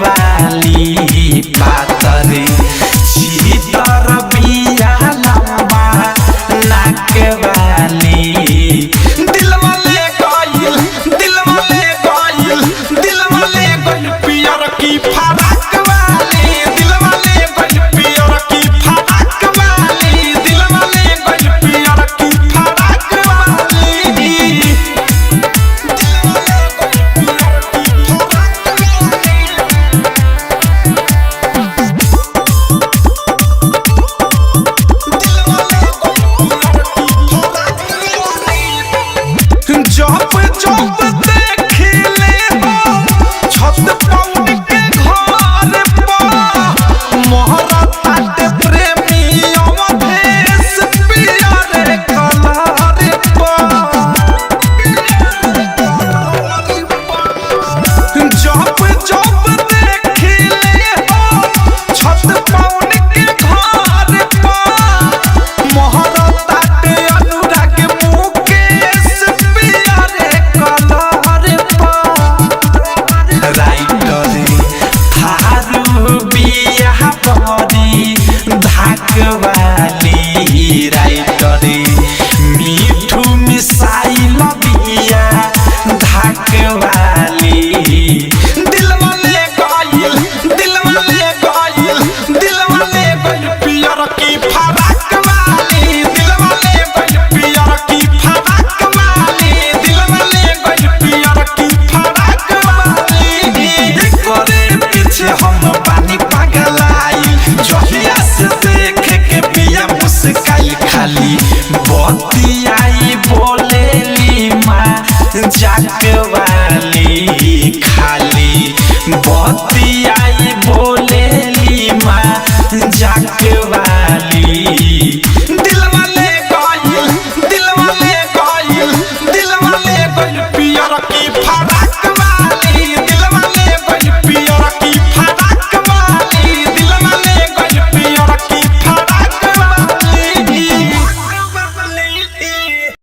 वाली पातरी चीतर बिया लंबा नाक वाली दिल वाले गइल पियर की फराक वाली दिल वाले गइल पियर की फराक वाली दिल वाले गइल पियर की फराक वाली जब देखिले हो छत पौड़ के घर पर मोहरा ताटे प्रेमी अवधेश पियर कलर पर जब देखिले हो छत पौड़ के घर पर मोहरा ताटे अनुराग मुकेश पियर कलर पर राइटर थारू बिया बड़ी धाक वाली राइटर मीठू मिसाइल बिया धाक वाली दिल वाले गइल पियर की फराक वाली दिल वाले गइल पियर की फराक वाली दिल वाले गइल पियर की फराक वाली करे पीछे हम पानी पगलाई जहिया से देखे के पिया मुस्काई खाली बतियाई बोलेली माँ जाके